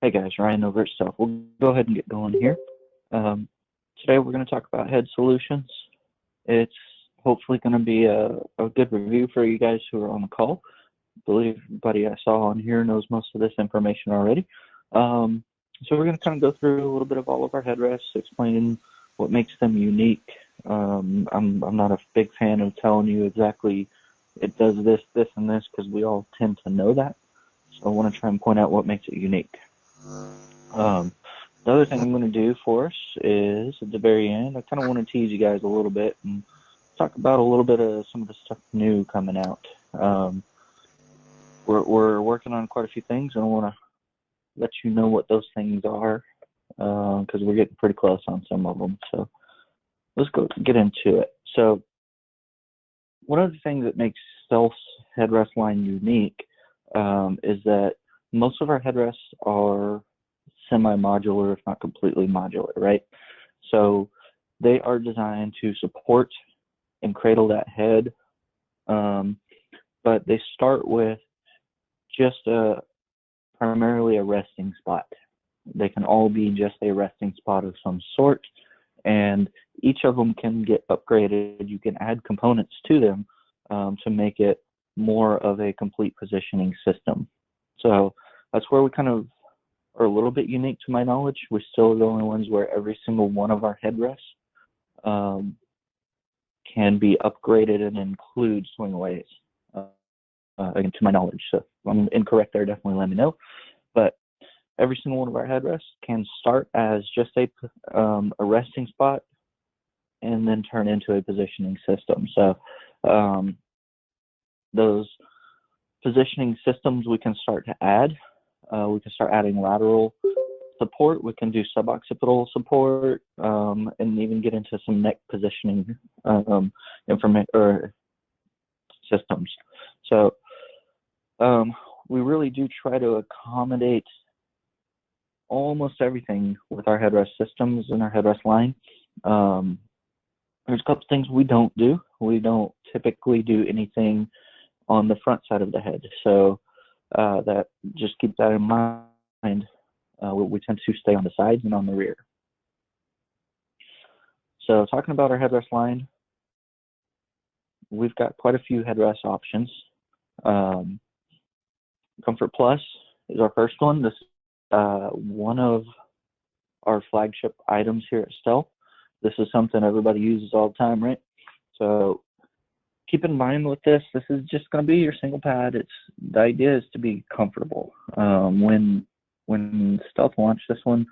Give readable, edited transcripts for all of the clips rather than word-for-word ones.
Hey guys, Ryan over at Stealth. We'll go ahead and get going here. Today we're going to talk about head solutions. It's hopefully going to be a good review for you guys who are on the call. I believe everybody I saw on here knows most of this information already. So we're going to kind of go through a little bit of all of our headrests, explaining what makes them unique. I'm not a big fan of telling you exactly it does this, this, and this, because we all tend to know that. So I want to try and point out what makes it unique. The other thing I'm going to do for us is at the very end, I kind of want to tease you guys a little bit and talk about a little bit of some of the stuff new coming out. We're working on quite a few things, and I want to let you know what those things are because we're getting pretty close on some of them. So let's get into it. So one of the things that makes Stealth's headrest line unique is that most of our headrests are semi-modular, if not completely modular, right? So they are designed to support and cradle that head, but they start with just primarily a resting spot. They can all be just a resting spot of some sort, and each of them can get upgraded. You can add components to them to make it more of a complete positioning system. So that's where we kind of are a little bit unique to my knowledge. We're still the only ones where every single one of our headrests can be upgraded and include swingaways, again, to my knowledge. So if I'm incorrect there, definitely let me know. But every single one of our headrests can start as just a resting spot and then turn into a positioning system. So those positioning systems we can start to add. We can start adding lateral support. We can do suboccipital support, and even get into some neck positioning systems. So we really do try to accommodate almost everything with our headrest systems and our headrest line. There's a couple things we don't do. We don't typically do anything on the front side of the head. So that just keep that in mind. We tend to stay on the sides and on the rear. So talking about our headrest line, we've got quite a few headrest options. Comfort Plus is our first one. This is one of our flagship items here at Stealth. This is something everybody uses all the time, right? So keep in mind with this is just going to be your single pad. The idea is to be comfortable. When Stealth launched this one,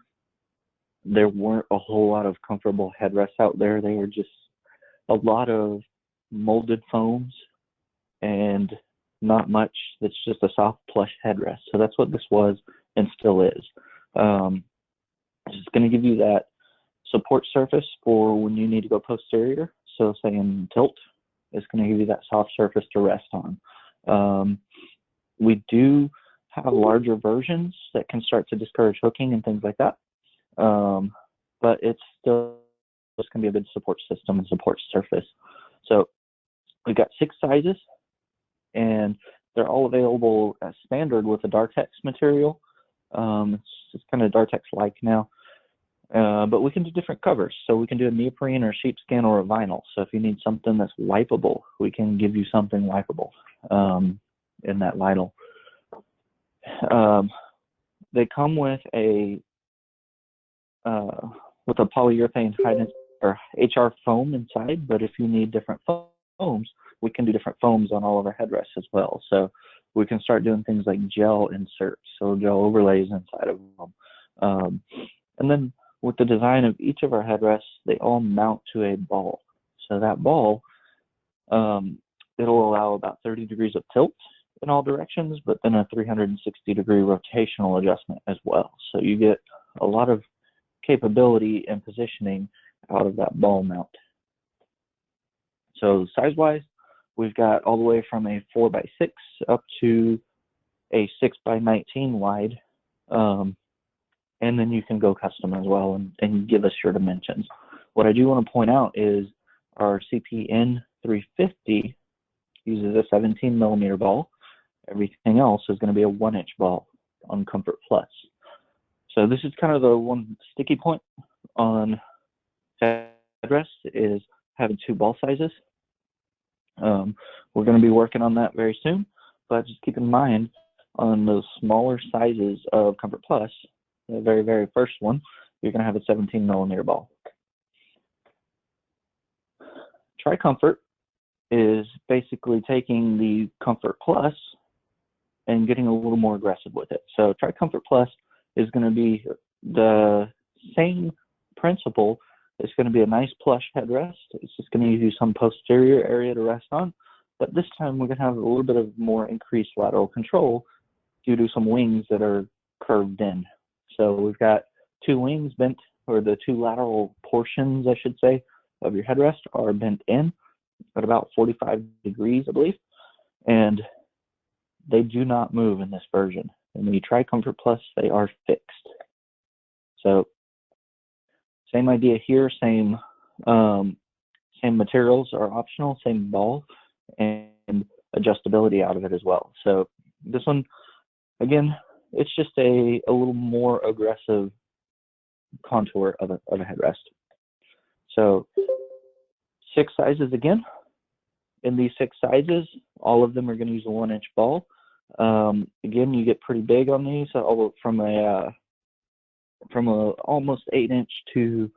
there weren't a whole lot of comfortable headrests out there. They were just a lot of molded foams and not much that's just a soft plush headrest. So that's what this was and still is. It's going to give you that support surface for when you need to go posterior. So say in tilt, it's going to give you that soft surface to rest on. We do have larger versions that can start to discourage hooking and things like that. But it's still just going to be a good support system and support surface. So we've got 6 sizes, and they're all available as standard with a Dartex material. It's kind of Dartex-like now. But we can do different covers. So we can do a neoprene or sheepskin or a vinyl. So if you need something that's wipeable, we can give you something wipeable in that vinyl. They come with a polyurethane or HR foam inside, but if you need different foams, we can do different foams on all of our headrests as well. So we can start doing things like gel inserts, so gel overlays inside of them. And then with the design of each of our headrests, they all mount to a ball. So that ball, it'll allow about 30 degrees of tilt in all directions, but then a 360-degree rotational adjustment as well. So you get a lot of capability and positioning out of that ball mount. So size-wise, we've got all the way from a 4x6 up to a 6x19 wide. And then you can go custom as well and give us your dimensions. What I do want to point out is our CPN 350 uses a 17 millimeter ball. Everything else is going to be a 1-inch ball on Comfort Plus. So this is kind of the one sticky point on headrest is having 2 ball sizes. We're going to be working on that very soon, but just keep in mind on those smaller sizes of Comfort Plus, the very, very first one, you're going to have a 17 millimeter ball. Tri-Comfort is basically taking the Comfort Plus and getting a little more aggressive with it. So Tri-Comfort Plus is going to be the same principle. It's going to be a nice plush headrest. It's just going to give you some posterior area to rest on, but this time we're going to have a little bit of more increased lateral control due to some wings that are curved in. So we've got 2 wings bent, or the 2 lateral portions, I should say, of your headrest are bent in at about 45 degrees, I believe, and they do not move in this version. And when you try Comfort Plus, they are fixed. So same idea here, same materials are optional, same ball, and adjustability out of it as well. So this one, again, it's just a little more aggressive contour of a headrest. So 6 sizes again. In these 6 sizes, all of them are going to use a 1-inch ball. Again, you get pretty big on these, from a almost 8-inch to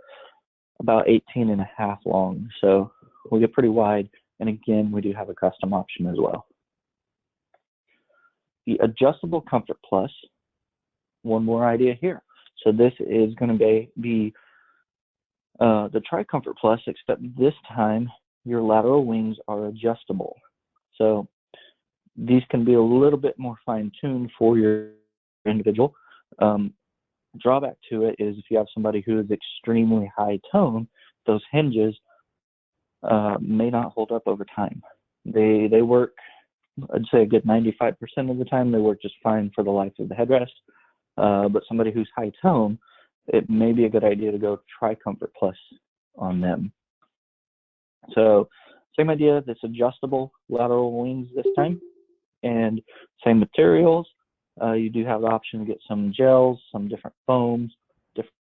about 18.5 long. So we get pretty wide. And again, we do have a custom option as well. The adjustable Comfort Plus, one more idea here. So this is going to be the Tri-Comfort Plus, except this time your lateral wings are adjustable. So these can be a little bit more fine-tuned for your individual. Drawback to it is if you have somebody who is extremely high tone, those hinges may not hold up over time. They work, I'd say a good 95% of the time, they work just fine for the life of the headrest. But somebody who's high tone, it may be a good idea to go Tri-Comfort Plus on them. So same idea, this adjustable lateral wings this time, and same materials. You do have the option to get some gels, some different foams, different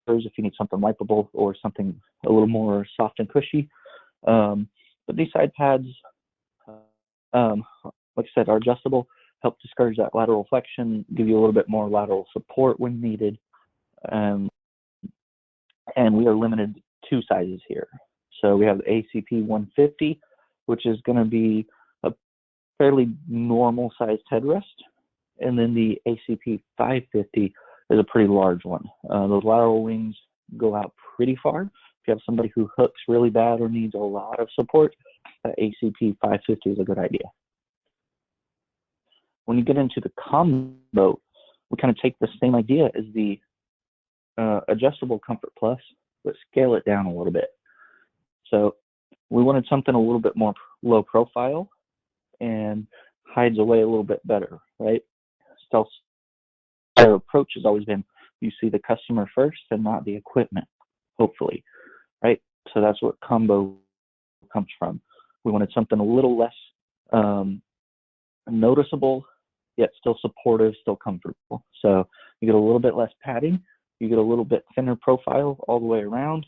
if you need something wipeable or something a little more soft and cushy. But these side pads, like I said, are adjustable, help discourage that lateral flexion, give you a little bit more lateral support when needed. And we are limited to 2 sizes here. So we have the ACP 150, which is going to be a fairly normal sized headrest. And then the ACP 550 is a pretty large one. Those lateral wings go out pretty far. If you have somebody who hooks really bad or needs a lot of support, the ACP 550 is a good idea. When you get into the combo, we kind of take the same idea as the adjustable Comfort Plus, but scale it down a little bit. So we wanted something a little bit more low profile and hides away a little bit better, right? Stealth, our approach has always been you see the customer first and not the equipment, hopefully, right? So that's what combo comes from. We wanted something a little less noticeable, yet still supportive, still comfortable. So you get a little bit less padding, you get a little bit thinner profile all the way around,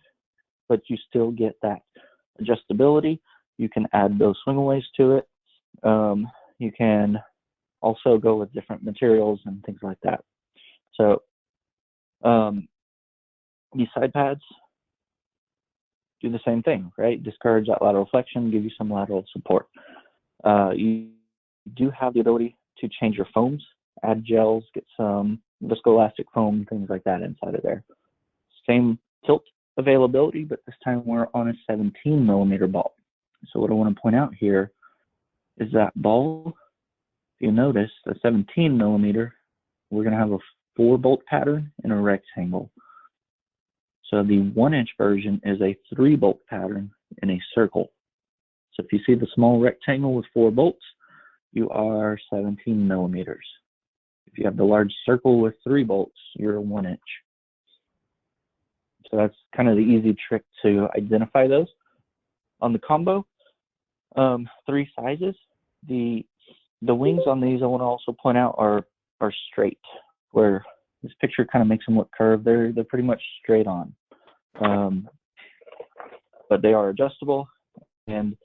but you still get that adjustability. You can add those swingaways to it. You can also go with different materials and things like that. So these side pads do the same thing, right? Discourage that lateral flexion, give you some lateral support. You do have the ability to change your foams, add gels, get some viscoelastic foam, things like that inside of there. Same tilt availability, but this time we're on a 17 millimeter ball. So what I want to point out here is that ball, if you notice, the 17 millimeter, we're going to have a 4-bolt pattern and a rectangle. So the 1-inch version is a 3-bolt pattern in a circle. So if you see the small rectangle with 4 bolts, you are 17 millimeters. If you have the large circle with 3 bolts, you're a 1-inch. So that's kind of the easy trick to identify those. On the combo, 3 sizes. The wings on these, I want to also point out, are straight, where This picture kind of makes them look curved. They're pretty much straight on, but they are adjustable, and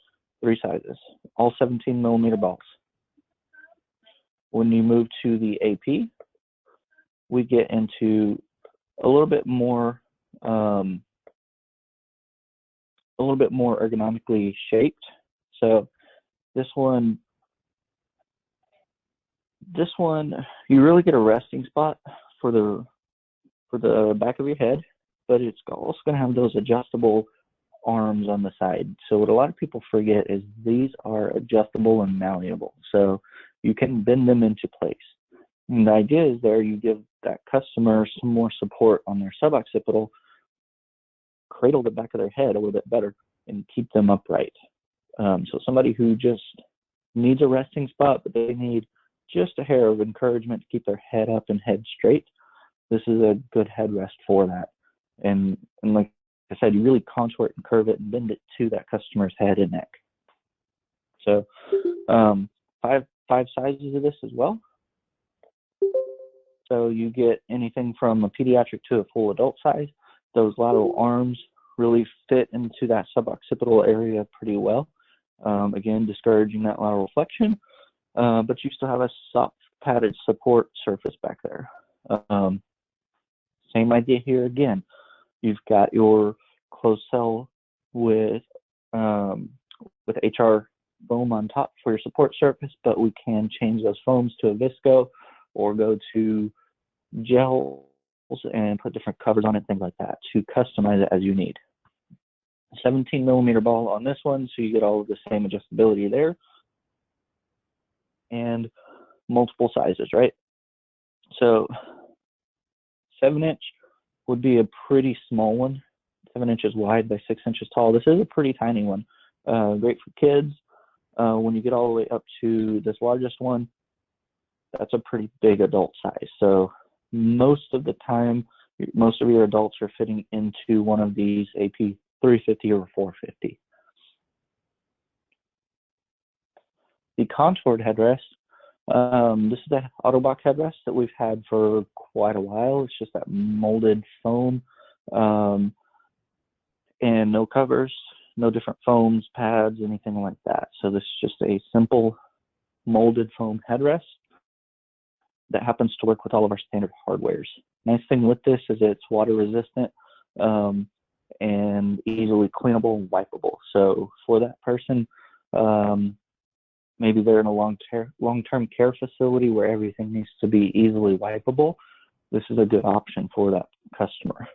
3 sizes, all 17mm balls. When you move to the AP, we get into a little bit more ergonomically shaped. So this one, you really get a resting spot for the back of your head, but it's also going to have those adjustable arms on the side. So what a lot of people forget is these are adjustable and malleable, so you can bend them into place. And the idea is there you give that customer some more support on their suboccipital, cradle the back of their head a little bit better, and keep them upright. So somebody who just needs a resting spot, but they need just a hair of encouragement to keep their head up and head straight, this is a good headrest for that. And like I said, you really contour it and curve it and bend it to that customer's head and neck. So 5 sizes of this as well. So you get anything from a pediatric to a full adult size. Those lateral arms really fit into that suboccipital area pretty well. Again, discouraging that lateral flexion, but you still have a soft padded support surface back there. Same idea here again. You've got your closed cell with HR foam on top for your support surface, but we can change those foams to a visco or go to gels and put different covers on it, things like that, to customize it as you need. 17mm ball on this one, so you get all of the same adjustability there, and multiple sizes, right? So 7-inch would be a pretty small one, 7 inches wide by 6 inches tall. This is a pretty tiny one, great for kids. When you get all the way up to this largest one, that's a pretty big adult size. So most of the time, most of your adults are fitting into one of these AP 350 or 450. The contoured headrest, this is that Ottobock headrest that we've had for quite a while. It's just that molded foam, and no covers, no different foams, pads, anything like that. So this is just a simple molded foam headrest that happens to work with all of our standard hardwares. Nice thing with this is it's water resistant and easily cleanable and wipeable. So for that person, maybe they're in a long-term care facility where everything needs to be easily wipeable, this is a good option for that customer.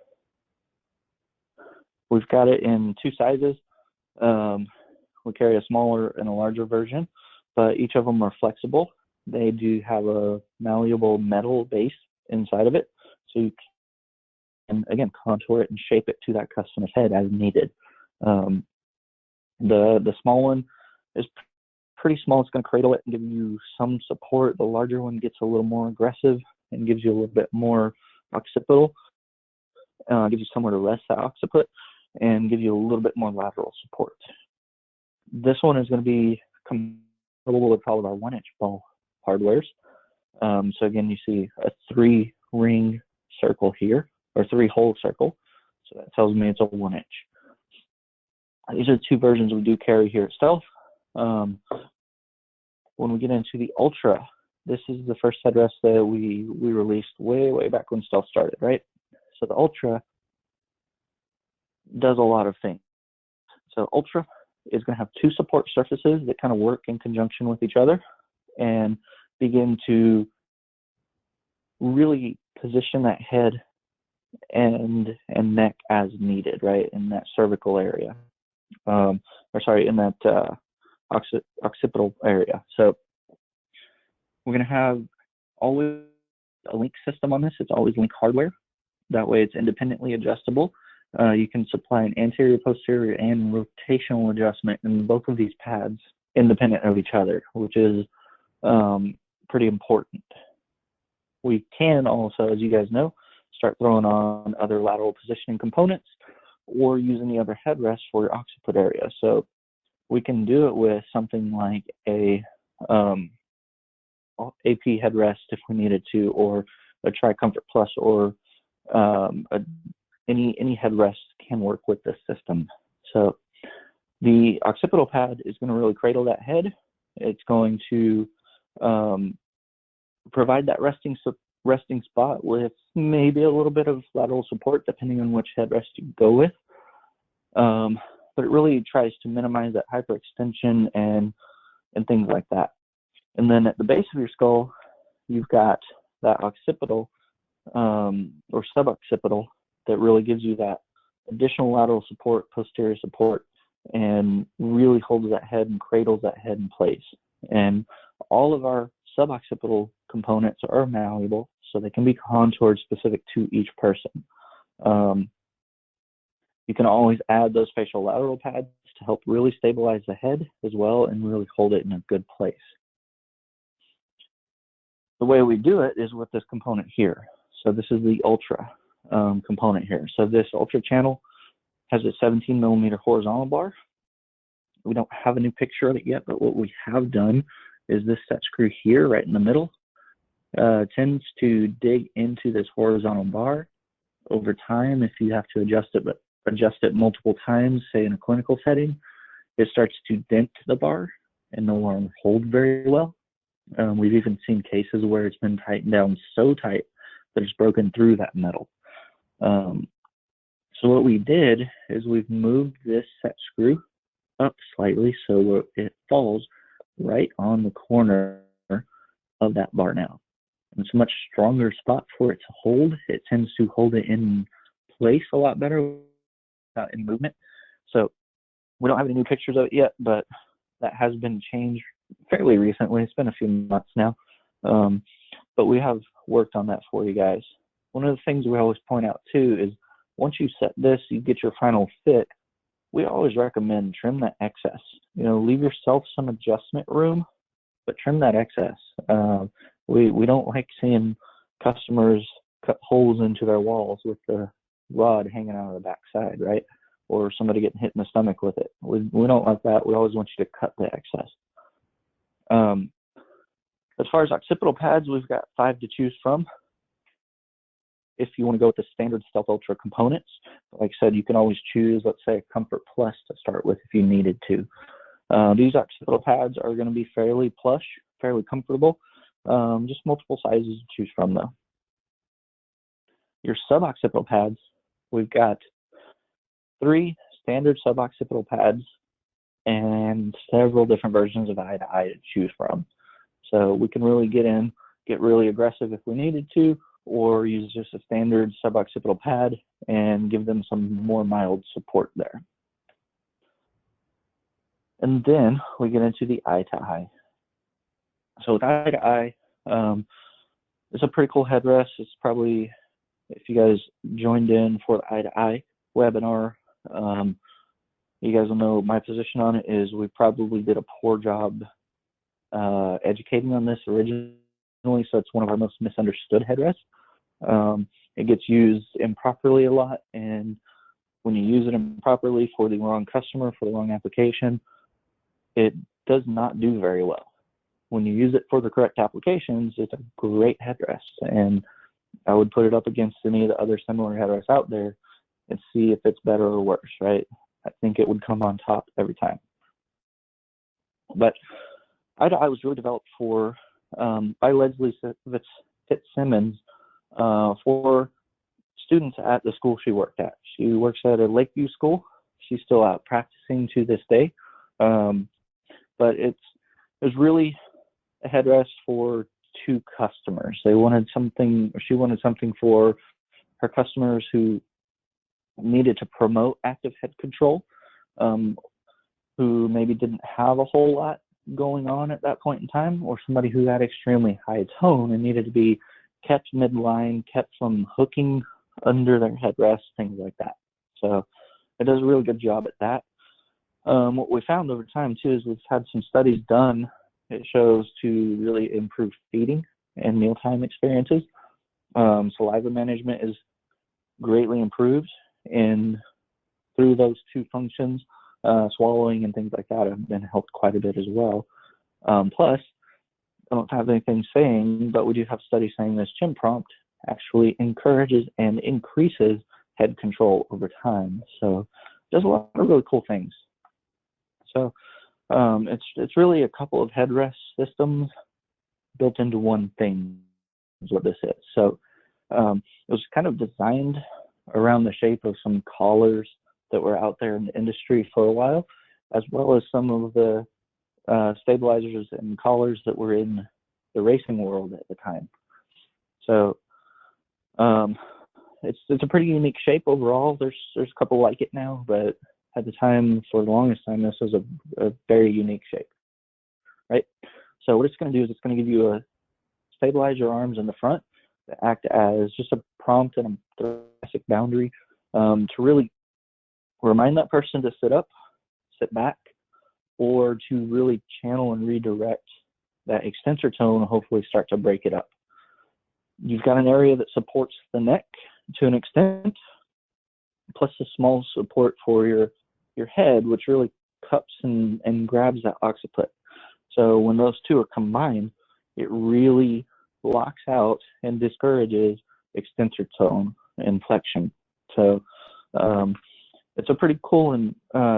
We've got it in 2 sizes. We carry a smaller and a larger version, but each of them are flexible. They do have a malleable metal base inside of it, so you can, again, contour it and shape it to that customer's head as needed. The small one is pretty small. It's going to cradle it and give you some support. The larger one gets a little more aggressive and gives you a little bit more occipital, gives you somewhere to rest that occiput, and give you a little bit more lateral support. This one is going to be compatible with all of our 1-inch ball hardwares. So again, you see a 3-ring circle here, or 3-hole circle. So that tells me it's a 1-inch. These are 2 versions we do carry here at Stealth. When we get into the Ultra, this is the first headrest that we released way back when Stealth started, right? So the Ultra does a lot of things. So Ultra is going to have 2 support surfaces that kind of work in conjunction with each other and begin to really position that head and neck as needed, right, in that cervical area, in that occipital area. So we're going to have always a link system on this. It's always link hardware. That way it's independently adjustable. You can supply an anterior, posterior, and rotational adjustment in both of these pads independent of each other, which is pretty important. We can also, as you guys know, start throwing on other lateral positioning components or use any other headrest for your occiput area. So we can do it with something like a AP headrest if we needed to, or a Tri-Comfort Plus or any headrest can work with this system. So the occipital pad is going to really cradle that head. It's going to provide that resting spot with maybe a little bit of lateral support depending on which headrest you go with. But it really tries to minimize that hyperextension and things like that. And then at the base of your skull, you've got that occipital or suboccipital that really gives you that additional lateral support, posterior support, and really holds that head and cradles that head in place. And all of our suboccipital components are malleable, so they can be contoured specific to each person. You can always add those facial lateral pads to help really stabilize the head as well and really hold it in a good place. The way we do it is with this component here. So this is the Ultra component here. So this Ultra channel has a 17mm horizontal bar. We don't have a new picture of it yet, but what we have done is this set screw here right in the middle tends to dig into this horizontal bar. Over time, if you have to adjust it multiple times, say in a clinical setting, it starts to dent the bar and no longer hold very well. We've even seen cases where it's been tightened down so tight that it's broken through that metal. So what we did is we've moved this set screw up slightly so it falls right on the corner of that bar now. And it's a much stronger spot for it to hold. It tends to hold it in place a lot better without any movement. So we don't have any new pictures of it yet, but that has been changed fairly recently. It's been a few months now, but we have worked on that for you guys. One of the things we always point out too is once you set this, you get your final fit, we always recommend trim that excess. You know, leave yourself some adjustment room, but trim that excess. We don't like seeing customers cut holes into their walls with the rod hanging out of the backside, right? Or somebody getting hit in the stomach with it. We don't like that. We always want you to cut the excess. As far as occipital pads, we've got 5 to choose from. If you want to go with the standard Stealth Ultra components, like I said, you can always choose, let's say, a Comfort Plus to start with if you needed to. These occipital pads are going to be fairly plush, fairly comfortable, just multiple sizes to choose from though. Your suboccipital pads, we've got 3 standard suboccipital pads and several different versions of eye to eye to choose from. So we can really get really aggressive if we needed to, or use just a standard suboccipital pad and give them some more mild support there. And then we get into the eye to eye. So with eye to eye, it's a pretty cool headrest. It's probably, if you guys joined in for the eye to eye webinar, you guys will know my position on it is we probably did a poor job educating on this originally, so it's one of our most misunderstood headrests. It gets used improperly a lot, and when you use it improperly for the wrong customer, for the wrong application, it does not do very well. When you use it for the correct applications, it's a great headrest, and I would put it up against any of the other similar headrests out there and see if it's better or worse, right? I think it would come on top every time. But eye to eye was really developed for by Leslie Fitzsimmons for students at the school she worked at. She works at a Lakeview school. She's still out practicing to this day. But it was really a headrest for 2 customers. They wanted something, or she wanted something for her customers who needed to promote active head control, who maybe didn't have a whole lot going on at that point in time, or somebody who had extremely high tone and needed to be kept midline, kept from hooking under their headrest, things like that. So it does a really good job at that. What we found over time too is we've had some studies done. It shows to really improve feeding and mealtime experiences. Saliva management is greatly improved through those 2 functions. Swallowing and things like that have been helped quite a bit as well. Plus, I don't have anything saying, but we do have studies saying this chin prompt actually encourages and increases head control over time. So does a lot of really cool things. So it's really a couple of headrest systems built into one thing is what this is. So it was kind of designed around the shape of some collars that were out there in the industry for a while, as well as some of the stabilizers and collars that were in the racing world at the time. So it's a pretty unique shape overall. There's a couple like it now, but at the time, for the longest time, this was a very unique shape, right? So what it's going to do is it's going to give you a stabilize your arms in the front that act as just a prompt and a thoracic boundary to really remind that person to sit up, sit back, or to really channel and redirect that extensor tone and hopefully start to break it up. You've got an area that supports the neck to an extent, plus a small support for your head, which really cups and grabs that occiput. So when those two are combined, it really locks out and discourages extensor tone and flexion. So it's a pretty cool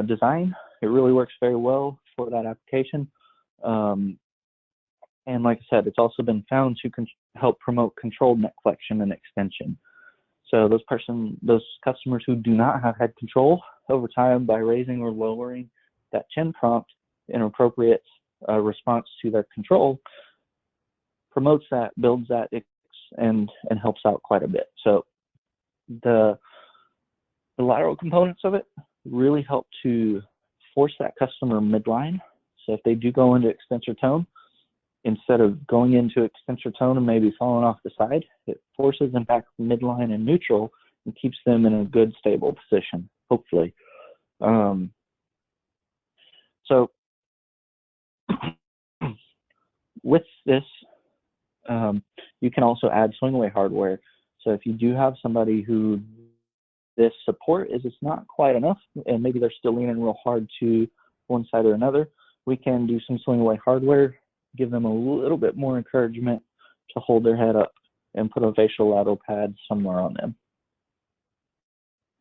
design. It really works very well for that application. And like I said, it's also been found to help promote controlled neck flexion and extension. So those customers who do not have head control over time, by raising or lowering that chin prompt in appropriate response to their control, promotes that, builds that, and helps out quite a bit. So the lateral components of it really help to force that customer midline. So if they do go into extensor tone, instead of going into extensor tone and maybe falling off the side, it forces them back midline and neutral and keeps them in a good, stable position, hopefully. So with this, you can also add swing away hardware. So if you do have somebody who this support is not quite enough, and maybe they're still leaning real hard to one side or another, we can do some swing away hardware, give them a little bit more encouragement to hold their head up and put a facial lateral pad somewhere on them.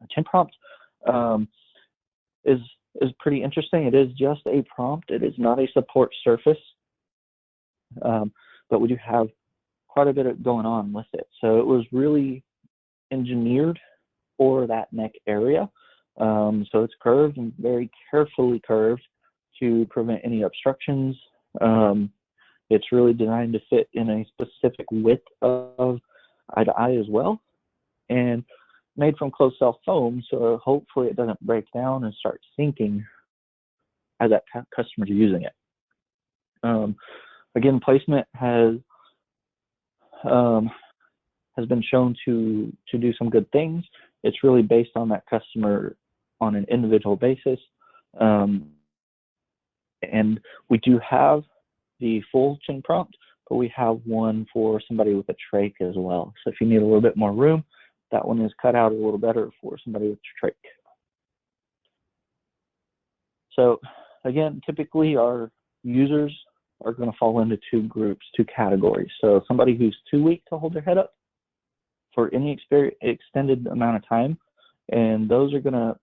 A chin prompt is pretty interesting. It is just a prompt. It is not a support surface, but we do have quite a bit going on with it. So it was really engineered for that neck area. So it's curved and very carefully curved to prevent any obstructions. It's really designed to fit in a specific width of eye to eye as well, and made from closed cell foam, so hopefully it doesn't break down and start sinking as that customer's using it. Again, placement has been shown to do some good things. It's really based on that customer on an individual basis. And we do have the full chin prompt, but we have one for somebody with a trach as well. So if you need a little bit more room, that one is cut out a little better for somebody with a trach. So again, typically our users are going to fall into two categories. So somebody who's too weak to hold their head up for any extended amount of time, and those are going to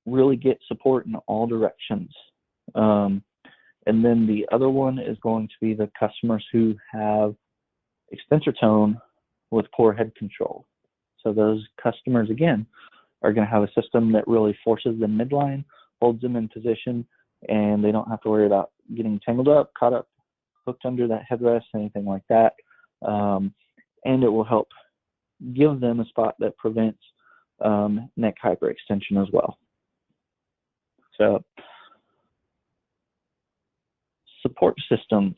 really get support in all directions. And then the other one is going to be the customers who have extensor tone with poor head control. So those customers, again, are going to have a system that really forces them midline, holds them in position, and they don't have to worry about getting tangled up, caught up, hooked under that headrest, anything like that. And it will help give them a spot that prevents neck hyperextension as well. So support systems,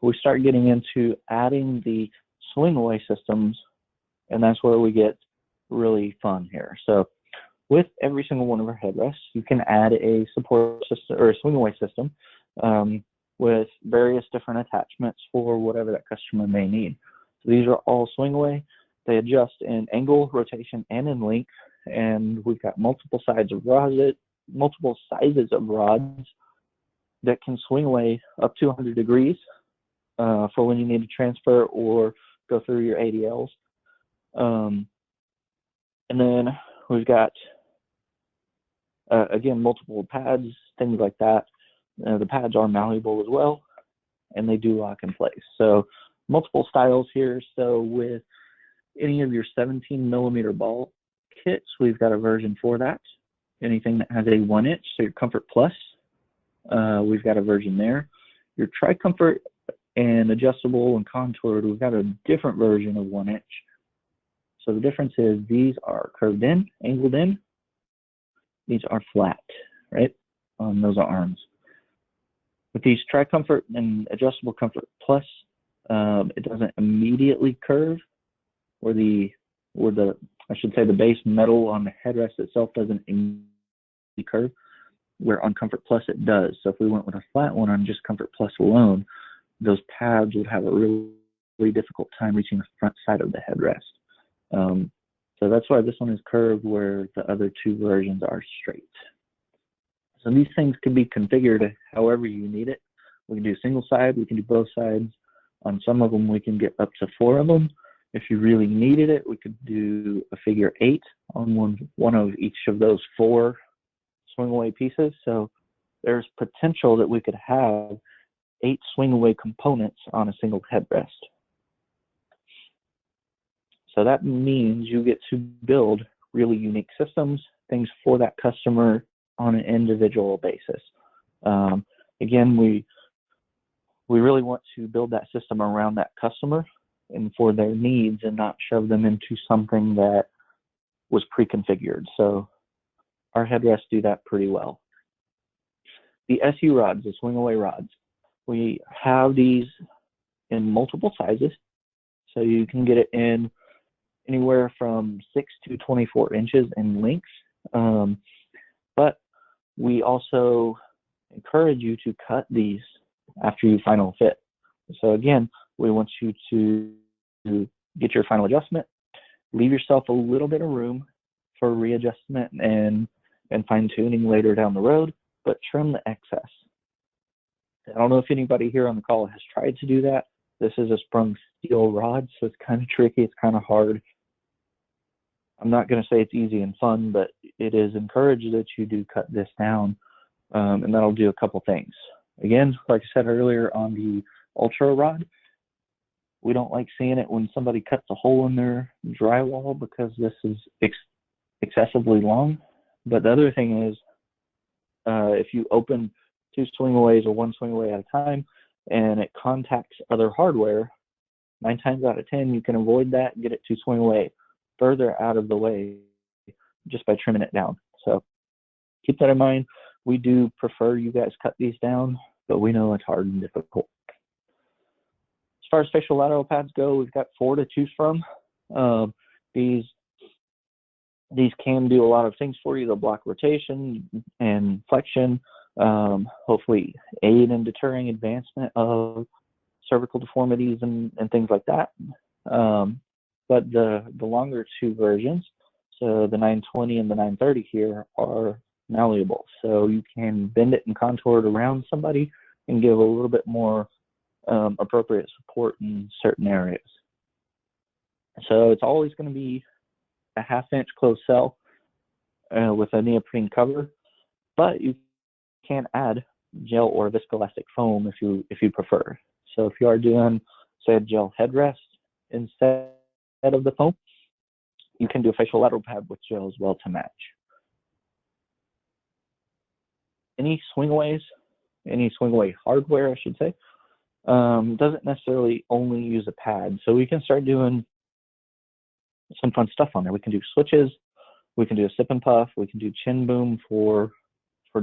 we start getting into adding the swing away systems, and that's where we get really fun here. So with every single one of our headrests, you can add a support system or a swing away system with various different attachments for whatever that customer may need. So these are all swing away. They adjust in angle, rotation, and in length, and we've got multiple sizes of rods that can swing away up to 100 degrees for when you need to transfer or go through your ADLs. And then we've got, again, multiple pads, things like that. The pads are malleable as well, and they do lock in place. So multiple styles here. So with any of your 17 millimeter ball kits, we've got a version for that. Anything that has a 1 inch, so your Comfort Plus, we've got a version there. Your Tri-Comfort and adjustable and contoured, we've got a different version of 1 inch. So the difference is these are curved in, angled in. These are flat, right, on those arms. With these Tri-Comfort and adjustable Comfort Plus, it doesn't immediately curve, or the I should say the base metal on the headrest itself doesn't immediately curve, where on Comfort Plus it does. So if we went with a flat one on just Comfort Plus alone, those pads would have a really difficult time reaching the front side of the headrest. So that's why this one is curved, where the other two versions are straight. So these things can be configured however you need it. We can do single side, we can do both sides. On some of them, we can get up to 4 of them. If you really needed it, we could do a figure 8 on one of each of those 4 swing away pieces. So there's potential that we could have 8 swing away components on a single headrest. So that means you get to build really unique systems, things for that customer on an individual basis. Again, we really want to build that system around that customer and for their needs, and not shove them into something that was pre-configured. So our headrests do that pretty well. The SU rods, the swing away rods, we have these in multiple sizes. So you can get it in anywhere from 6 to 24 inches in length. But we also encourage you to cut these after you final fit. So again, we want you to get your final adjustment, leave yourself a little bit of room for readjustment and fine tuning later down the road, but trim the excess. I don't know if anybody here on the call has tried to do that. This is a sprung steel rod, so it's kind of tricky, it's kind of hard. I'm not going to say it's easy and fun, but it is encouraged that you do cut this down, and that'll do a couple things. Again, like I said earlier on the Ultra rod, we don't like seeing it when somebody cuts a hole in their drywall because this is excessively long. But the other thing is, if you open 2 swing aways or 1 swing away at a time and it contacts other hardware, 9 times out of 10 you can avoid that and get it to swing away further out of the way just by trimming it down. So keep that in mind. We do prefer you guys cut these down, but we know it's hard and difficult. As far as facial lateral pads go, we've got 4 to choose from. These can do a lot of things for you. They'll block rotation and flexion, hopefully aid in deterring advancement of cervical deformities and things like that. But the longer 2 versions, so the 920 and the 930 here, are malleable. So you can bend it and contour it around somebody and give a little bit more appropriate support in certain areas. So it's always going to be a 1/2 inch closed cell with a neoprene cover, but you can add gel or viscoelastic foam if you prefer. So if you are doing, say, a gel headrest instead of the foam, you can do a facial lateral pad with gel as well to match. Any swing away hardware, I should say, doesn't necessarily only use a pad. So we can start doing some fun stuff on there. We can do switches, we can do a sip and puff, we can do chin boom for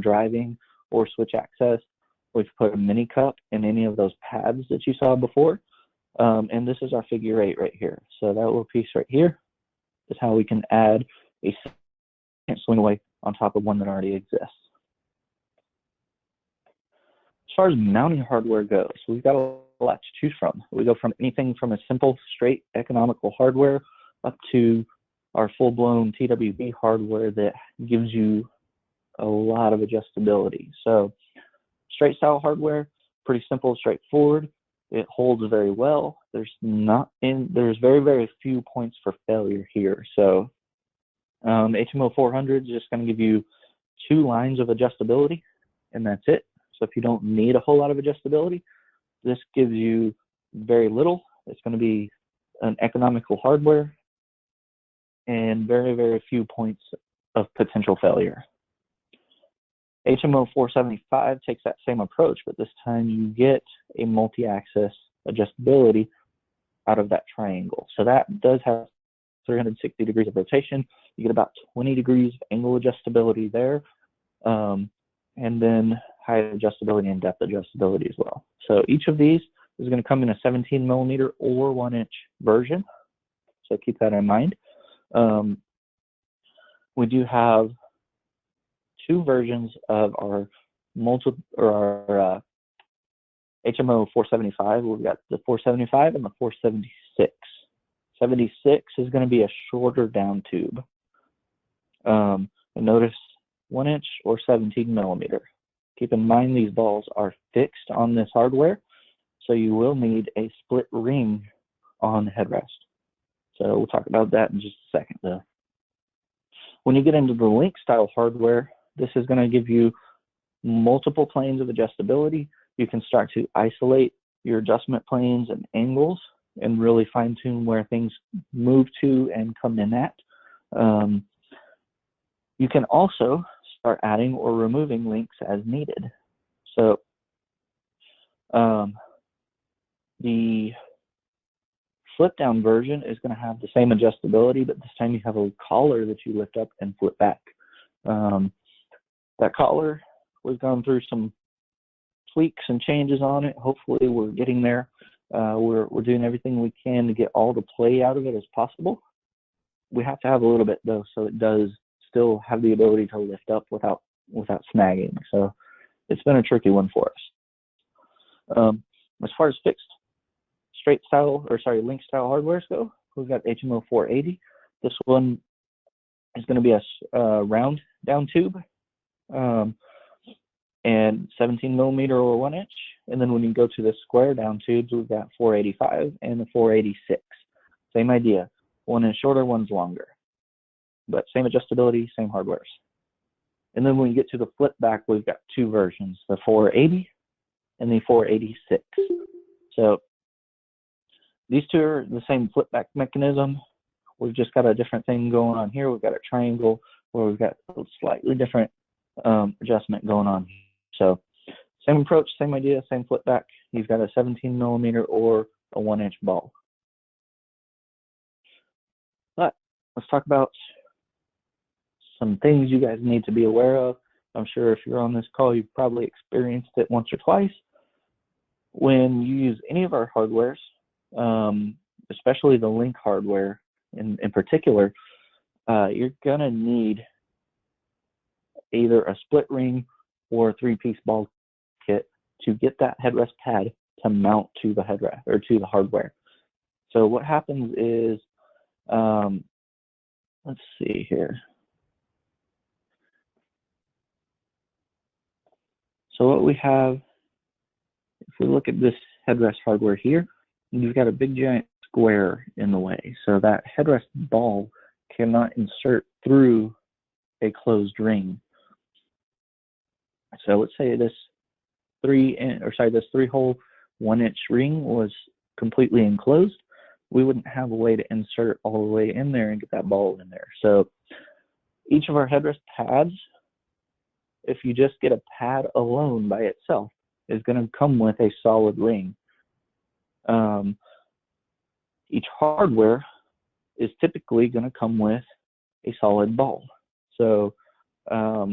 driving or switch access. We've put a mini cup in any of those pads that you saw before. And this is our figure 8 right here. So that little piece right here is how we can add a second swing away on top of one that already exists. As far as mounting hardware goes, we've got a lot to choose from. We go from anything from a simple, straight, economical hardware up to our full-blown TWB hardware that gives you a lot of adjustability. So straight style hardware, pretty simple, straightforward. It holds very well. There's very, very few points for failure here. So HMO 400 is just going to give you 2 lines of adjustability, and that's it. So if you don't need a whole lot of adjustability, this gives you very little. It's going to be an economical hardware and very, very few points of potential failure. HMO 475 takes that same approach, but this time you get a multi-axis adjustability out of that triangle. So that does have 360 degrees of rotation. You get about 20 degrees of angle adjustability there, and then height adjustability and depth adjustability as well. So each of these is going to come in a 17 millimeter or 1-inch version. So keep that in mind. We do have 2 versions of our HMO 475. We've got the 475 and the 476. 76 is going to be a shorter down tube. And notice 1-inch or 17 millimeter. Keep in mind these balls are fixed on this hardware, so you will need a split ring on the headrest. So we'll talk about that in just a second though. When you get into the Link style hardware, this is going to give you multiple planes of adjustability. You can start to isolate your adjustment planes and angles and really fine tune where things move to and come in at. You can also start adding or removing links as needed. So the flip down version is going to have the same adjustability, but this time you have a collar that you lift up and flip back. That collar, we've gone through some tweaks and changes on it. Hopefully we're getting there. We're doing everything we can to get all the play out of it as possible. We have to have a little bit though, so it does still have the ability to lift up without snagging. So it's been a tricky one for us. As far as fixed Link style hardwares go, we've got HMO 480. This one is going to be a round down tube, and 17 millimeter or 1-inch. And then when you go to the square down tubes, we've got 485 and the 486. Same idea. One is shorter, one's longer. But same adjustability, same hardwares. And then when you get to the flip back, we've got 2 versions, the 480 and the 486. So these 2 are the same flip back mechanism. We've just got a different thing going on here. We've got a triangle where we've got a slightly different adjustment going on. So same approach, same idea, same flip back. You've got a 17 millimeter or a 1-inch ball. But let's talk about some things you guys need to be aware of. I'm sure if you're on this call, you've probably experienced it once or twice. When you use any of our hardwares, especially the Link hardware in particular, you're gonna need either a split ring or a 3-piece ball kit to get that headrest pad to mount to the headrest or to the hardware. So what happens is, let's see here. So what we have, if we look at this headrest hardware here, you've got a big giant square in the way. So that headrest ball cannot insert through a closed ring. So let's say this 3-hole 1-inch ring was completely enclosed. We wouldn't have a way to insert all the way in there and get that ball in there. So each of our headrest pads, if you just get a pad alone by itself, is going to come with a solid ring. Each hardware is typically going to come with a solid ball. So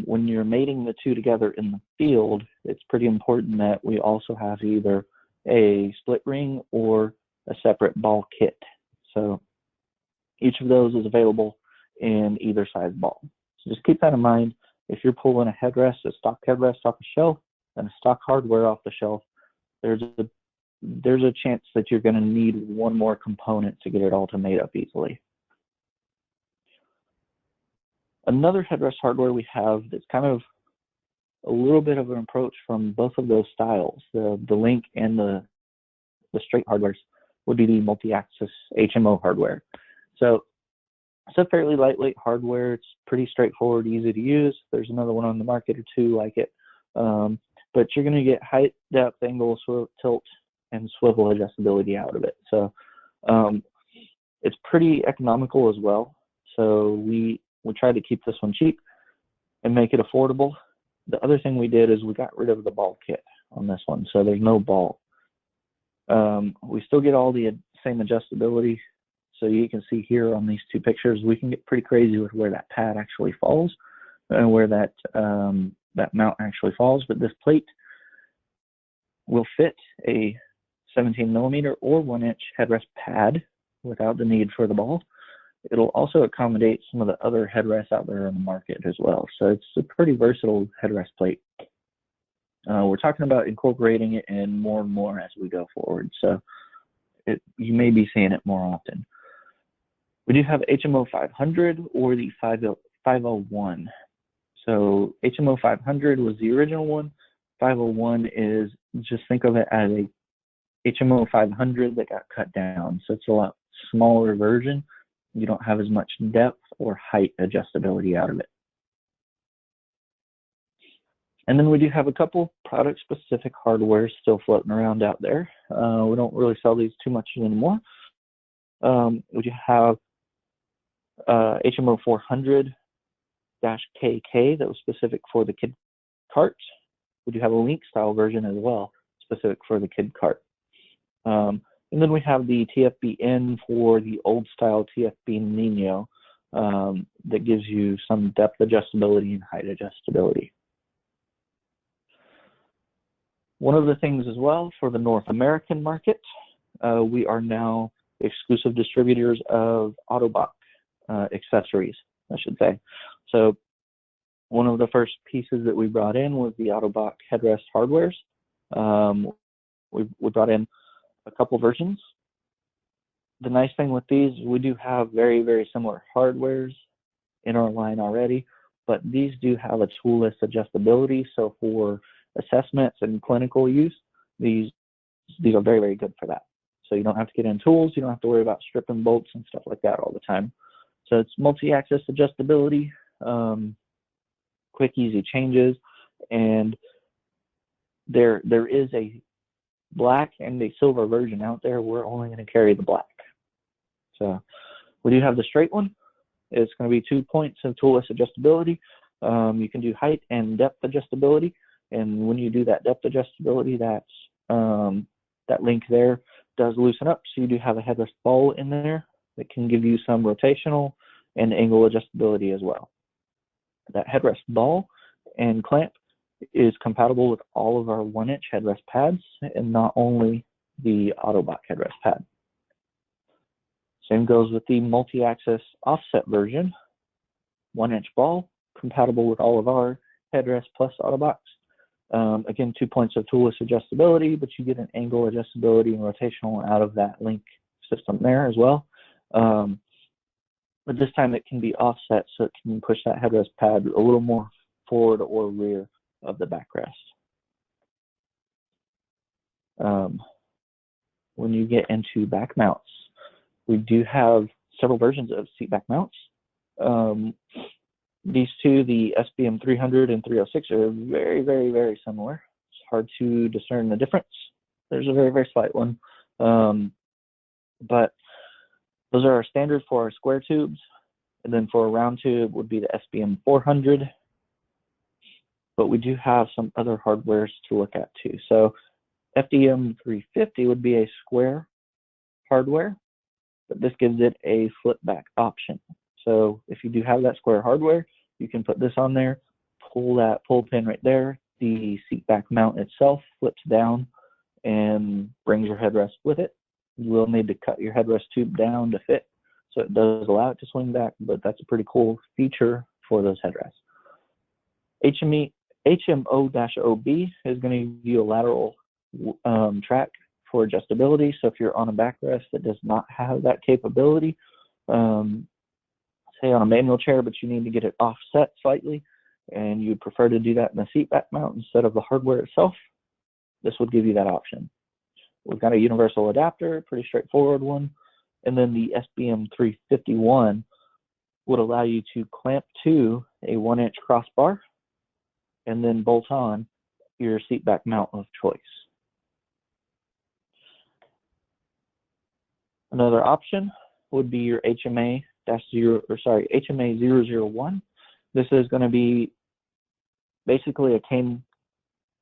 when you're mating the 2 together in the field, it's pretty important that we also have either a split ring or a separate ball kit. So each of those is available in either size ball. So just keep that in mind. If you're pulling a headrest, a stock headrest off the shelf and a stock hardware off the shelf, there's a chance that you're going to need one more component to get it all to mate up easily. Another headrest hardware we have that's kind of a little bit of an approach from both of those styles, the Link and the the straight hardwares, would be the multi-axis HMO hardware. So it's a fairly lightweight hardware. It's pretty straightforward, easy to use. There's another one on the market or two like it. But you're going to get height, depth, angle, tilt, and swivel adjustability out of it. So it's pretty economical as well. So we tried to keep this one cheap and make it affordable. The other thing we did is we got rid of the ball kit on this one, so there's no ball. We still get all the same adjustability. So you can see here on these two pictures, we can get pretty crazy with where that pad actually falls and where that that mount actually falls. But this plate will fit a 17 millimeter or 1 inch headrest pad without the need for the ball. It'll also accommodate some of the other headrests out there on the market as well. So it's a pretty versatile headrest plate. We're talking about incorporating it in more and more as we go forward. So you may be seeing it more often. We do have HMO 500 or the 501. So HMO 500 was the original one. 501 is, just think of it as a HMO 500 that got cut down. So it's a lot smaller version. You don't have as much depth or height adjustability out of it. And then we do have a couple product specific hardware still floating around out there. We don't really sell these too much anymore. We do have HMO 400-KK that was specific for the kid cart. We do have a link style version as well, specific for the kid cart. And then we have the TFB-N for the old style TFB Nino that gives you some depth adjustability and height adjustability. One of the things as well for the North American market, we are now exclusive distributors of Autobach accessories, I should say. So one of the first pieces that we brought in was the Autobach headrest hardwares. We brought in a couple versions. The nice thing with these, we do have very, very similar hardwares in our line already, but these do have a toolless adjustability. So for assessments and clinical use, these are very, very good for that. So you don't have to get in tools, you don't have to worry about stripping bolts and stuff like that all the time. So it's multi-axis adjustability, quick, easy changes, and there is a black and a silver version out there. We're only going to carry the black. So we do have the straight one. It's going to be 2 points of toolless adjustability. You can do height and depth adjustability, and when you do that depth adjustability, that link there does loosen up. So you do have a headrest ball in there that can give you some rotational and angle adjustability as well. That headrest ball and clamp is compatible with all of our 1 inch headrest pads and not only the Autobach headrest pad. Same goes with the multi-axis offset version. 1 inch ball, compatible with all of our headrest plus Autobachs. Again, 2 points of toolless adjustability, but you get an angle adjustability and rotational out of that link system there as well. But this time it can be offset, so it can push that headrest pad a little more forward or rear of the backrest. When you get into back mounts, we do have several versions of seat back mounts. These two, the SBM 300 and 306, are very, very, very similar. It's hard to discern the difference. There's a very, very slight one. But those are our standard for our square tubes. And then for a round tube would be the SBM 400. But we do have some other hardwares to look at too. So FDM 350 would be a square hardware, but this gives it a flip back option. So if you do have that square hardware, you can put this on there, pull that pull pin right there. The seat back mount itself flips down and brings your headrest with it. You will need to cut your headrest tube down to fit, so it does allow it to swing back, but that's a pretty cool feature for those headrests. HMO-OB is going to give you a lateral track for adjustability. So if you're on a backrest that does not have that capability, say on a manual chair, but you need to get it offset slightly, and you prefer to do that in the seat back mount instead of the hardware itself, this would give you that option. we've got a universal adapter, pretty straightforward one. And then the SBM 351 would allow you to clamp to a 1-inch crossbar and then bolt on your seat back mount of choice. Another option would be your HMA 001. This is going to be basically a cane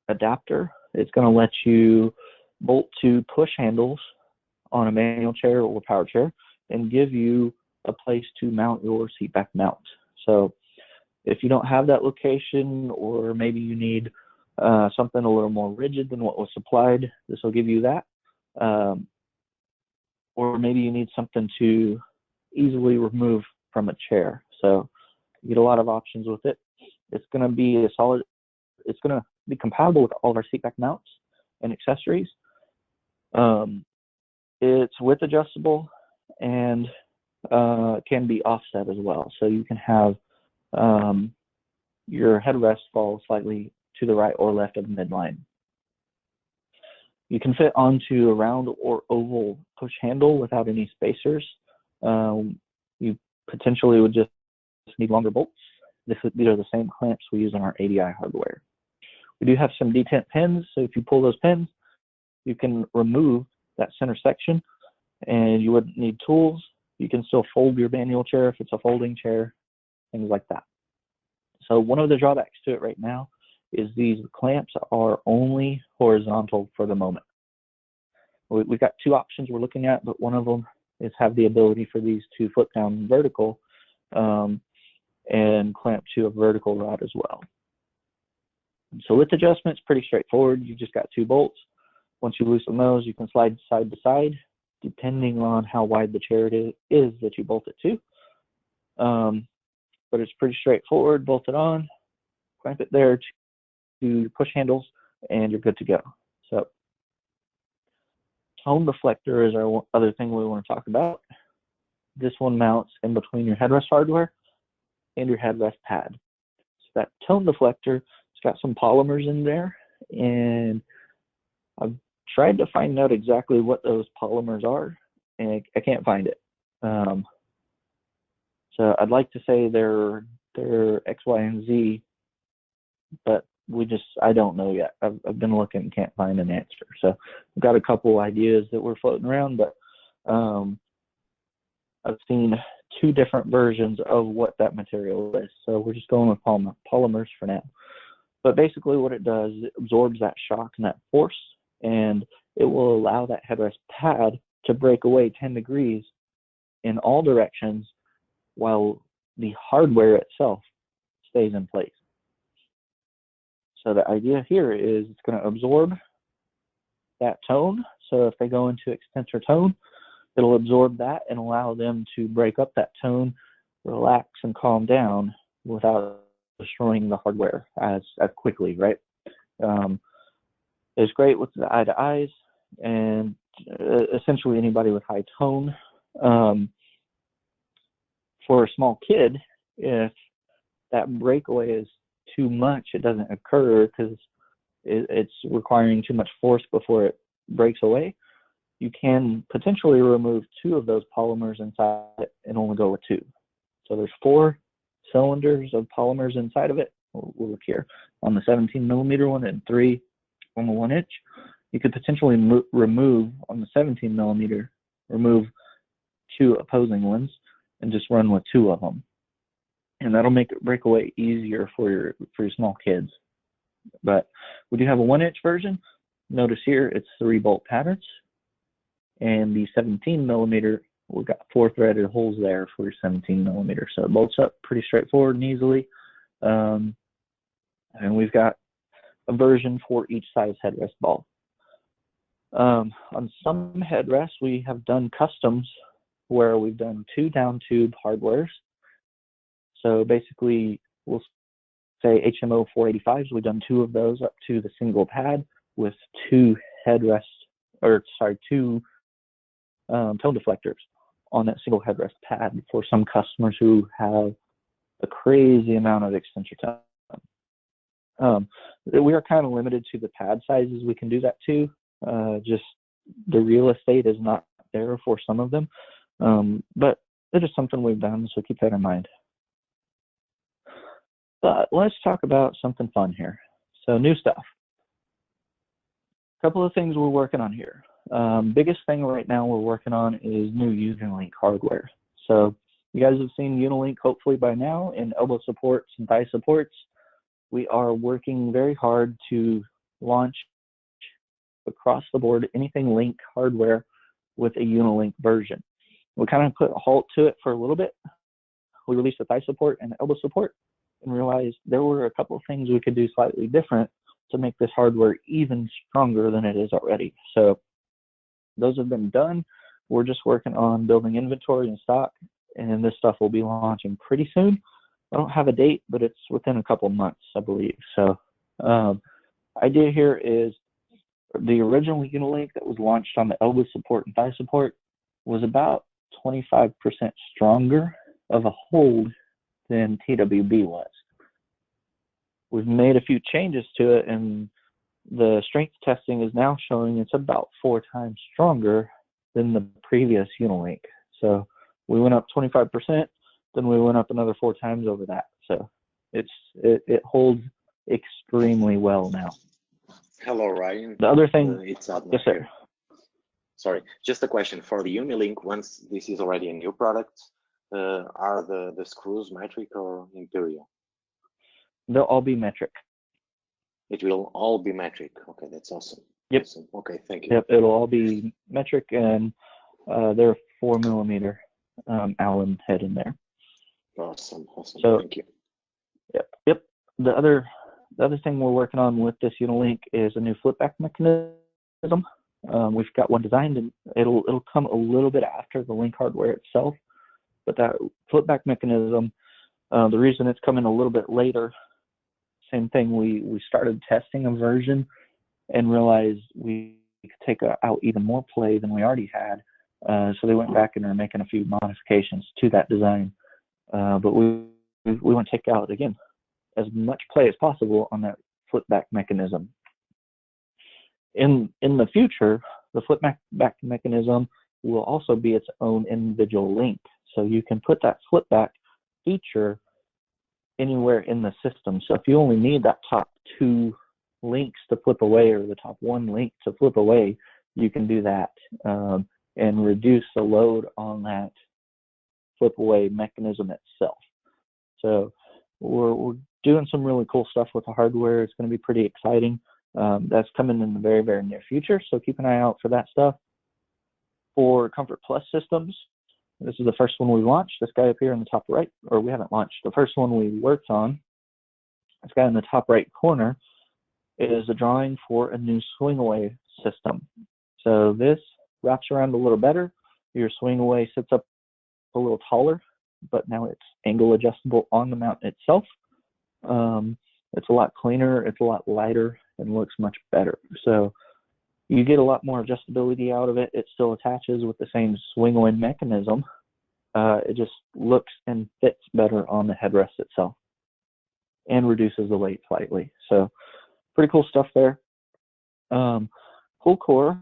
adapter. It's going to let you bolt to push handles on a manual chair or power chair and give you a place to mount your seat back mount. So if you don't have that location, or maybe you need something a little more rigid than what was supplied, this will give you that. Or maybe you need something to easily remove from a chair. So you get a lot of options with it. It's going to be it's going to be compatible with all of our seat back mounts and accessories. It's width adjustable and can be offset as well. So you can have your headrest fall slightly to the right or left of the midline. You can fit onto a round or oval push handle without any spacers. You potentially would just need longer bolts. These are the same clamps we use on our ADI hardware. We do have some detent pins, so if you pull those pins, you can remove that center section, and you wouldn't need tools. You can still fold your manual chair if it's a folding chair, things like that. So one of the drawbacks to it right now is these clamps are only horizontal for the moment. We've got two options we're looking at, but one of them is have the ability for these to flip down vertical and clamp to a vertical rod as well. So width adjustment is pretty straightforward. You just got 2 bolts. Once you loosen those, you can slide side to side, depending on how wide the chair it is that you bolt it to. But it's pretty straightforward. Bolt it on, clamp it there to push handles, and you're good to go. So tone deflector is our other thing we want to talk about. This one mounts in between your headrest hardware and your headrest pad. So that tone deflector, it's got some polymers in there, and I've tried to find out exactly what those polymers are, and I can't find it. So I'd like to say they're X, Y, and Z, but I don't know yet. I've been looking and can't find an answer. So I've got a couple ideas that we're floating around, but I've seen 2 different versions of what that material is. So we're just going with polymers for now. But basically what it does, it absorbs that shock and that force, and it will allow that headrest pad to break away 10 degrees in all directions while the hardware itself stays in place. So the idea here is it's going to absorb that tone. So if they go into extensor tone, it'll absorb that and allow them to break up that tone, relax and calm down without destroying the hardware as quickly, right? It's great with the eye to eyes and essentially anybody with high tone. For a small kid, if that breakaway is too much, it doesn't occur because it's requiring too much force before it breaks away. You can potentially remove 2 of those polymers inside it and only go with 2. So there's 4 cylinders of polymers inside of it. We'll look here on the 17mm one and 3 on the 1-inch. You could potentially remove on the 17mm, remove 2 opposing ones and just run with 2 of them. And that'll make it break away easier for your small kids. But we do have a 1-inch version. Notice here it's 3 bolt patterns, and the 17mm, we've got 4 threaded holes there for your 17mm. So it bolts up pretty straightforward and easily. And we've got a version for each size headrest ball. On some headrests, we have done customs where we've done 2 down tube hardwares. So basically, we'll say HMO 485s, we've done 2 of those up to the single pad with 2 tone deflectors on that single headrest pad for some customers who have a crazy amount of extensor tone. We are kind of limited to the pad sizes we can do that to, just the real estate is not there for some of them. But it is something we've done, so keep that in mind. But let's talk about something fun here. So new stuff. A couple of things we're working on here. Biggest thing right now we're working on is new Unilink hardware. So you guys have seen Unilink hopefully by now in elbow supports and thigh supports. We are working very hard to launch across the board anything Link hardware with a Unilink version. We kind of put a halt to it for a little bit. We released the thigh support and the elbow support and realized there were a couple of things we could do slightly different to make this hardware even stronger than it is already. So those have been done. We're just working on building inventory and stock, and this stuff will be launching pretty soon. I don't have a date, but it's within a couple of months, I believe. So idea here is the original Unilink that was launched on the elbow support and thigh support was about 25% stronger of a hold than TWB was. We've made a few changes to it, and the strength testing is now showing it's about 4 times stronger than the previous Unilink. So we went up 25%, then we went up another 4 times over that. So it holds extremely well now. Hello, Ryan. The other thing, it's Adnan yes, sir. here. Sorry, just a question for the Unilink. Once this is already a new product, are the screws metric or imperial? They'll all be metric. It will all be metric. Okay, that's awesome. Yep. Awesome. Okay, thank you. Yep, it'll all be metric, and they're 4mm Allen head in there. Awesome, awesome. So, thank you. Yep. The other thing we're working on with this Unilink is a new flip back mechanism. We've got one designed, and it'll come a little bit after the Link hardware itself. But that flip back mechanism, the reason it's coming a little bit later, same thing. We started testing a version and realized we could take out even more play than we already had. So they went back and are making a few modifications to that design. But we want to take out again as much play as possible on that flip back mechanism. In the future, the flip back mechanism will also be its own individual link. So you can put that flip back feature anywhere in the system. So if you only need that top 2 links to flip away, or the top 1 link to flip away, you can do that and reduce the load on that flip away mechanism itself. So we're doing some really cool stuff with the hardware. It's going to be pretty exciting. That's coming in the very, very near future, so keep an eye out for that stuff. For Comfort Plus systems, this is the first one we launched. This guy up here in the top right, or we haven't launched. The first one we worked on, this guy in the top right corner, is a drawing for a new swing away system. So this wraps around a little better. Your swing away sits up a little taller, but now it's angle adjustable on the mount itself. It's a lot cleaner, it's a lot lighter, and looks much better. So you get a lot more adjustability out of it. It still attaches with the same swing away mechanism. It just looks and fits better on the headrest itself and reduces the weight slightly. So pretty cool stuff there. Coolcore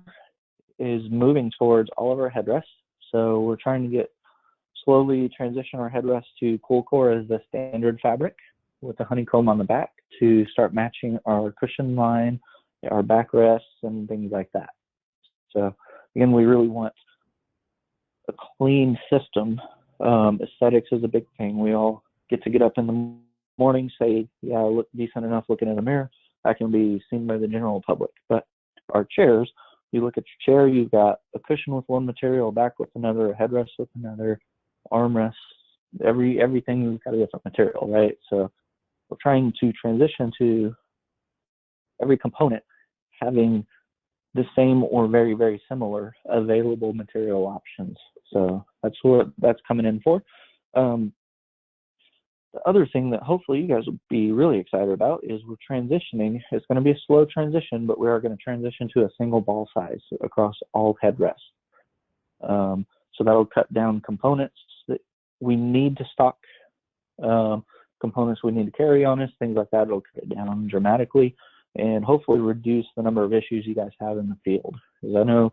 is moving towards all of our headrests. So we're trying to slowly transition our headrest to Coolcore as the standard fabric with the honeycomb on the back to start matching our cushion line, our backrests, and things like that. So again, we really want a clean system. Aesthetics is a big thing. We all get up in the morning, say, yeah, I look decent enough looking in the mirror. I can be seen by the general public. But our chairs, you look at your chair, you've got a cushion with one material, back with another, a headrest with another, armrests, everything's got a different material, right? So we're trying to transition to every component having the same or very, very similar available material options. So that's what that's coming in for. The other thing that hopefully you guys will be really excited about is we're transitioning. It's going to be a slow transition, but we are going to transition to a single ball size across all headrests. So that'll cut down components that we need to stock, components we need to carry on us, things like that. It'll cut it down dramatically and hopefully reduce the number of issues you guys have in the field. Because I know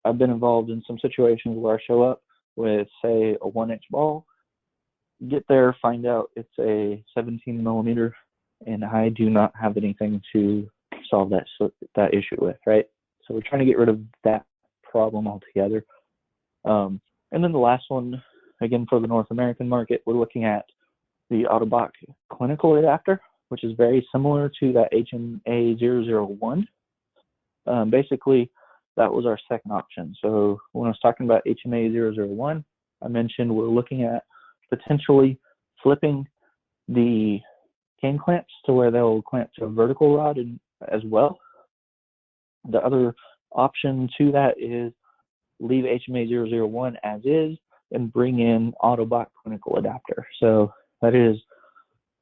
I've been involved in some situations where I show up with, say, a 1-inch ball, get there, find out it's a 17 millimeter, and I do not have anything to solve that issue with, right? So we're trying to get rid of that problem altogether. And then the last one, again, for the North American market, we're looking at the Autobach clinical adapter, which is very similar to that HMA001. Basically, that was our second option. So when I was talking about HMA001, I mentioned we're looking at potentially flipping the cane clamps to where they'll clamp to a vertical rod as well. The other option to that is leave HMA001 as is and bring in Autobach clinical adapter. So that is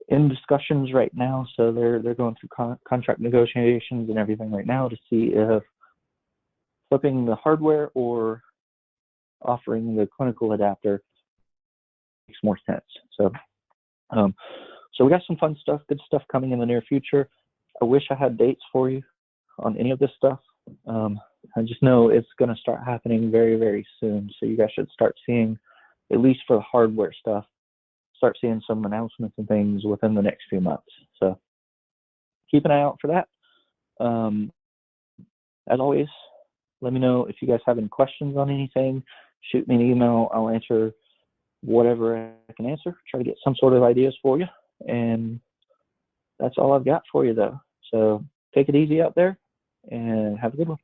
in discussions right now. So they're going through contract negotiations and everything right now to see if flipping the hardware or offering the clinical adapter makes more sense. So we got some fun stuff, good stuff coming in the near future. I wish I had dates for you on any of this stuff. I just know it's going to start happening very, very soon. So you guys should start seeing, at least for the hardware stuff, start seeing some announcements and things within the next few months. So keep an eye out for that. As always, let me know if you guys have any questions on anything. Shoot me an email. I'll answer whatever I can answer. Try to get some sort of ideas for you. And that's all I've got for you, though. So take it easy out there and have a good one.